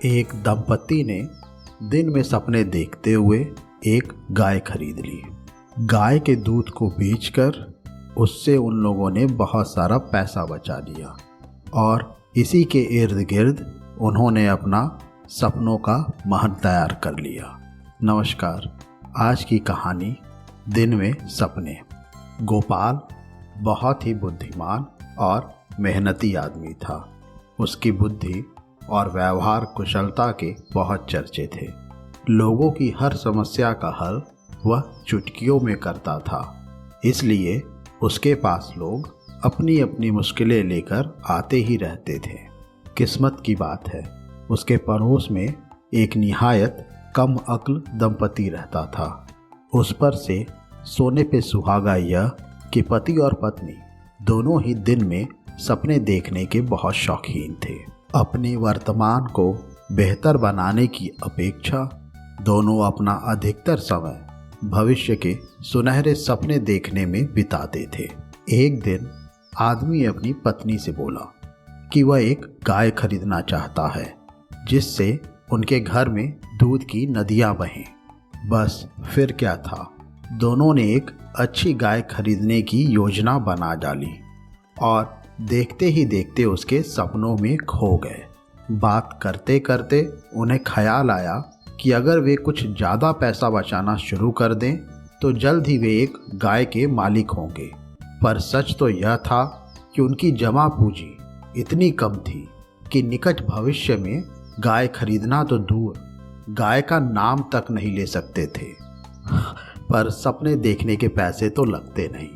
एक दंपति ने दिन में सपने देखते हुए एक गाय खरीद ली। गाय के दूध को बेचकर उससे उन लोगों ने बहुत सारा पैसा बचा लिया और इसी के इर्द गिर्द उन्होंने अपना सपनों का महल तैयार कर लिया। नमस्कार, आज की कहानी दिन में सपने। गोपाल बहुत ही बुद्धिमान और मेहनती आदमी था। उसकी बुद्धि और व्यवहार कुशलता के बहुत चर्चे थे। लोगों की हर समस्या का हल वह चुटकियों में करता था, इसलिए उसके पास लोग अपनी अपनी मुश्किलें लेकर आते ही रहते थे। किस्मत की बात है, उसके पड़ोस में एक निहायत कम अक्ल दंपति रहता था। उस पर से सोने पे सुहागा यह कि पति और पत्नी दोनों ही दिन में सपने देखने के बहुत शौकीन थे। अपने वर्तमान को बेहतर बनाने की अपेक्षा दोनों अपना अधिकतर समय भविष्य के सुनहरे सपने देखने में बिताते थे। एक दिन आदमी अपनी पत्नी से बोला कि वह एक गाय खरीदना चाहता है जिससे उनके घर में दूध की नदियां बहें। बस फिर क्या था, दोनों ने एक अच्छी गाय खरीदने की योजना बना डाली और देखते ही देखते उसके सपनों में खो गए। बात करते करते उन्हें ख्याल आया कि अगर वे कुछ ज़्यादा पैसा बचाना शुरू कर दें तो जल्द ही वे एक गाय के मालिक होंगे। पर सच तो यह था कि उनकी जमा पूंजी इतनी कम थी कि निकट भविष्य में गाय खरीदना तो दूर, गाय का नाम तक नहीं ले सकते थे। पर सपने देखने के पैसे तो लगते नहीं,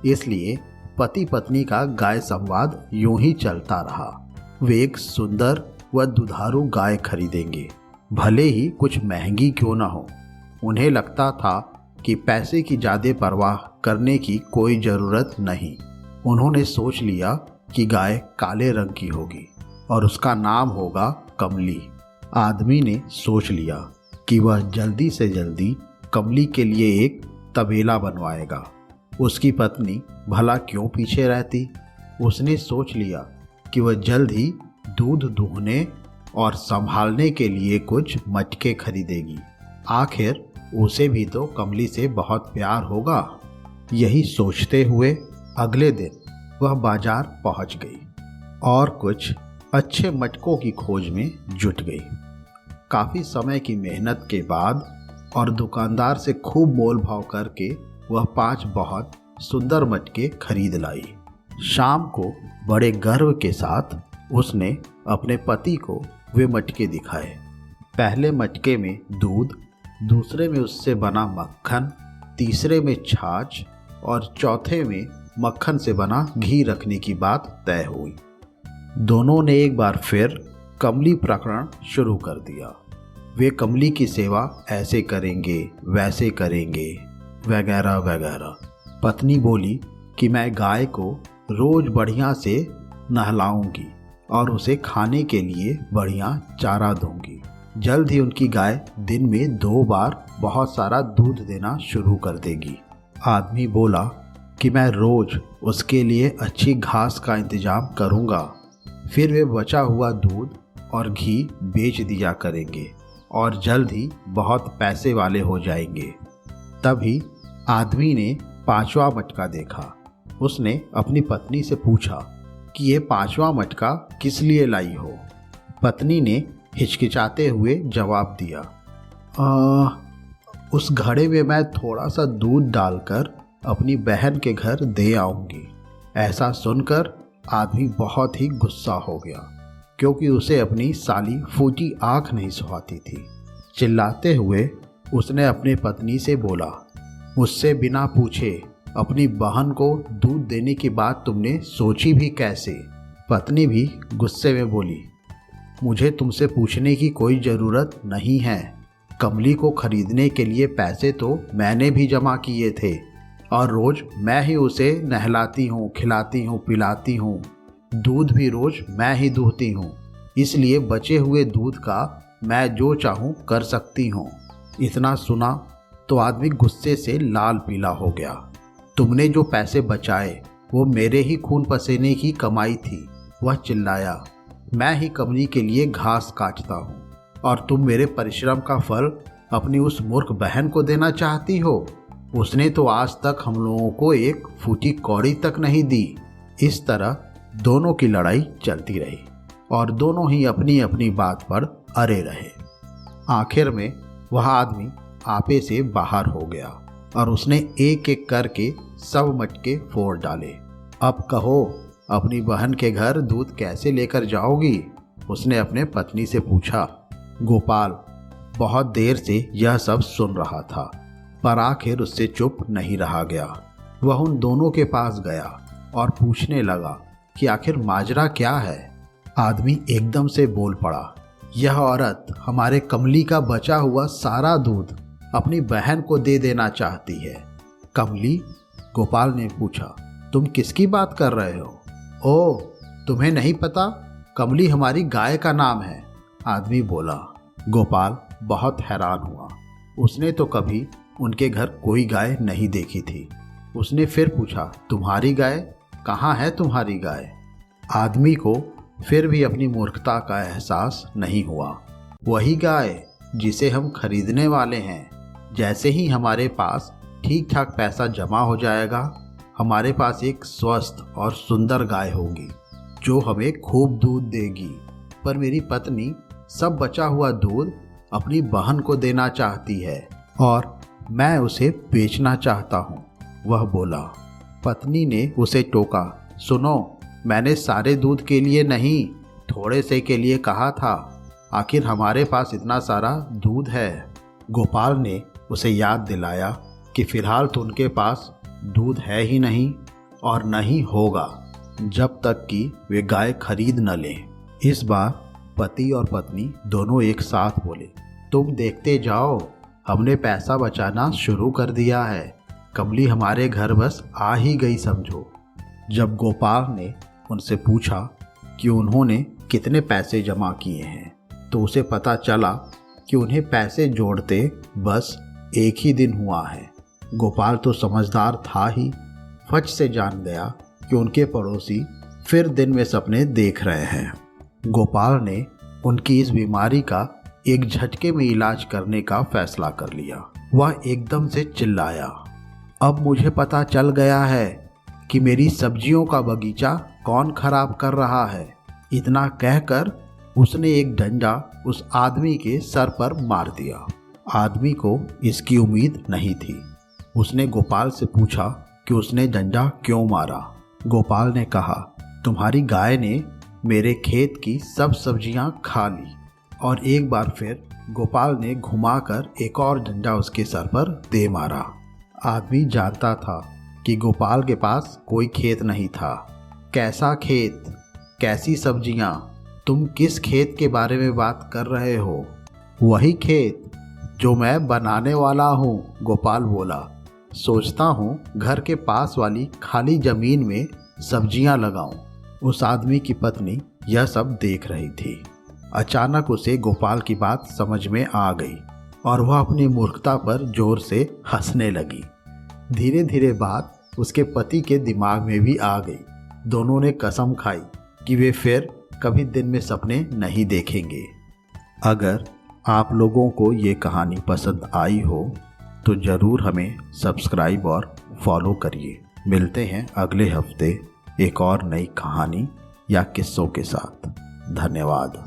इसलिए पति पत्नी का गाय संवाद यूं ही चलता रहा। वे एक सुंदर व दुधारू गाय खरीदेंगे, भले ही कुछ महंगी क्यों न हो। उन्हें लगता था कि पैसे की ज़्यादा परवाह करने की कोई ज़रूरत नहीं। उन्होंने सोच लिया कि गाय काले रंग की होगी और उसका नाम होगा कमली। आदमी ने सोच लिया कि वह जल्दी से जल्दी कमली के लिए एक तबेला बनवाएगा। उसकी पत्नी भला क्यों पीछे रहती। उसने सोच लिया कि वह जल्द ही दूध दूहने और संभालने के लिए कुछ मटके खरीदेगी। आखिर उसे भी तो कमली से बहुत प्यार होगा। यही सोचते हुए अगले दिन वह बाजार पहुंच गई और कुछ अच्छे मटकों की खोज में जुट गई। काफ़ी समय की मेहनत के बाद और दुकानदार से खूब मोल भाव करके वह 5 बहुत सुंदर मटके खरीद लाई। शाम को बड़े गर्व के साथ उसने अपने पति को वे मटके दिखाए। पहले मटके में दूध, दूसरे में उससे बना मक्खन, तीसरे में छाछ और चौथे में मक्खन से बना घी रखने की बात तय हुई। दोनों ने एक बार फिर कमली प्रकरण शुरू कर दिया। वे कमली की सेवा ऐसे करेंगे, वैसे करेंगे, वगैरह वगैरह। पत्नी बोली कि मैं गाय को रोज बढ़िया से नहलाऊंगी और उसे खाने के लिए बढ़िया चारा दूंगी। जल्द ही उनकी गाय दिन में 2 बार बहुत सारा दूध देना शुरू कर देगी। आदमी बोला कि मैं रोज उसके लिए अच्छी घास का इंतजाम करूंगा। फिर वे बचा हुआ दूध और घी बेच दिया करेंगे और जल्द ही बहुत पैसे वाले हो जाएंगे। तभी आदमी ने 5वां मटका देखा। उसने अपनी पत्नी से पूछा कि ये 5वां मटका किस लिए लाई हो। पत्नी ने हिचकिचाते हुए जवाब दिया, उस घड़े में मैं थोड़ा सा दूध डालकर अपनी बहन के घर दे आऊँगी। ऐसा सुनकर आदमी बहुत ही गुस्सा हो गया, क्योंकि उसे अपनी साली फूटी आँख नहीं सुहाती थी। चिल्लाते हुए उसने अपनी पत्नी से बोला, मुझसे बिना पूछे अपनी बहन को दूध देने की बात तुमने सोची भी कैसे। पत्नी भी गुस्से में बोली, मुझे तुमसे पूछने की कोई ज़रूरत नहीं है। कमली को खरीदने के लिए पैसे तो मैंने भी जमा किए थे और रोज़ मैं ही उसे नहलाती हूँ, खिलाती हूँ, पिलाती हूँ। दूध भी रोज़ मैं ही दूहती हूँ, इसलिए बचे हुए दूध का मैं जो चाहूँ कर सकती हूँ। इतना सुना तो आदमी गुस्से से लाल पीला हो गया। तुमने जो पैसे बचाए वो मेरे ही खून पसीने की कमाई थी। वह चिल्लाया, मैं ही कमली के लिए घास काटता हूँ और तुम मेरे परिश्रम का फल अपनी उस मूर्ख बहन को देना चाहती हो। उसने तो आज तक हम लोगों को एक फूटी कौड़ी तक नहीं दी। इस तरह दोनों की लड़ाई चलती रही और दोनों ही अपनी अपनी बात पर अड़े रहे। आखिर में वह आदमी आपे से बाहर हो गया और उसने एक एक करके सब मटके फोड़ डाले। अब कहो, अपनी बहन के घर दूध कैसे लेकर जाओगी? उसने अपने पत्नी से पूछा। गोपाल बहुत देर से यह सब सुन रहा था, पर आखिर उससे चुप नहीं रहा गया। वह उन दोनों के पास गया और पूछने लगा कि आखिर माजरा क्या है। आदमी एकदम से बोल पड़ा, यह औरत हमारे कमली का बचा हुआ सारा दूध अपनी बहन को दे देना चाहती है। कमली? गोपाल ने पूछा। तुम किसकी बात कर रहे हो? ओह, तुम्हें नहीं पता? कमली हमारी गाय का नाम है, आदमी बोला। गोपाल बहुत हैरान हुआ। उसने तो कभी उनके घर कोई गाय नहीं देखी थी। उसने फिर पूछा, तुम्हारी गाय? कहाँ है तुम्हारी गाय? आदमी को फिर भी अपनी मूर्खता का एहसास नहीं हुआ। वही गाय जिसे हम खरीदने वाले हैं। जैसे ही हमारे पास ठीक ठाक पैसा जमा हो जाएगा, हमारे पास एक स्वस्थ और सुंदर गाय होगी जो हमें खूब दूध देगी। पर मेरी पत्नी सब बचा हुआ दूध अपनी बहन को देना चाहती है और मैं उसे बेचना चाहता हूँ, वह बोला। पत्नी ने उसे टोका। सुनो, मैंने सारे दूध के लिए नहीं, थोड़े से के लिए कहा था। आखिर हमारे पास इतना सारा दूध है। गोपाल ने उसे याद दिलाया कि फिलहाल तो उनके पास दूध है ही नहीं और नहीं होगा जब तक कि वे गाय खरीद न लें। इस बार पति और पत्नी दोनों एक साथ बोले, तुम देखते जाओ, हमने पैसा बचाना शुरू कर दिया है। कमली हमारे घर बस आ ही गई समझो। जब गोपाल ने उनसे पूछा कि उन्होंने कितने पैसे जमा किए हैं, तो उसे पता चला कि उन्हें पैसे जोड़ते बस एक ही दिन हुआ है। गोपाल तो समझदार था ही, फट से जान गया कि उनके पड़ोसी फिर दिन में सपने देख रहे हैं। गोपाल ने उनकी इस बीमारी का एक झटके में इलाज करने का फैसला कर लिया। वह एकदम से चिल्लाया, अब मुझे पता चल गया है कि मेरी सब्जियों का बगीचा कौन खराब कर रहा है। इतना कहकर उसने एक डंडा उस आदमी के सर पर मार दिया। आदमी को इसकी उम्मीद नहीं थी। उसने गोपाल से पूछा कि उसने डंडा क्यों मारा। गोपाल ने कहा, तुम्हारी गाय ने मेरे खेत की सब सब्जियां खा ली। और एक बार फिर गोपाल ने घुमाकर एक और डंडा उसके सर पर दे मारा। आदमी जानता था कि गोपाल के पास कोई खेत नहीं था। कैसा खेत? कैसी सब्जियां? तुम किस खेत के बारे में बात कर रहे हो? वही खेत जो मैं बनाने वाला हूँ, गोपाल बोला। सोचता हूँ घर के पास वाली खाली जमीन में सब्जियां लगाऊं। उस आदमी की पत्नी यह सब देख रही थी। अचानक उसे गोपाल की बात समझ में आ गई और वह अपनी मूर्खता पर जोर से हंसने लगी। धीरे धीरे बात उसके पति के दिमाग में भी आ गई। दोनों ने कसम खाई कि वे फिर कभी दिन में सपने नहीं देखेंगे। अगर आप लोगों को ये कहानी पसंद आई हो तो ज़रूर हमें सब्सक्राइब और फॉलो करिए। मिलते हैं अगले हफ्ते एक और नई कहानी या किस्सों के साथ। धन्यवाद।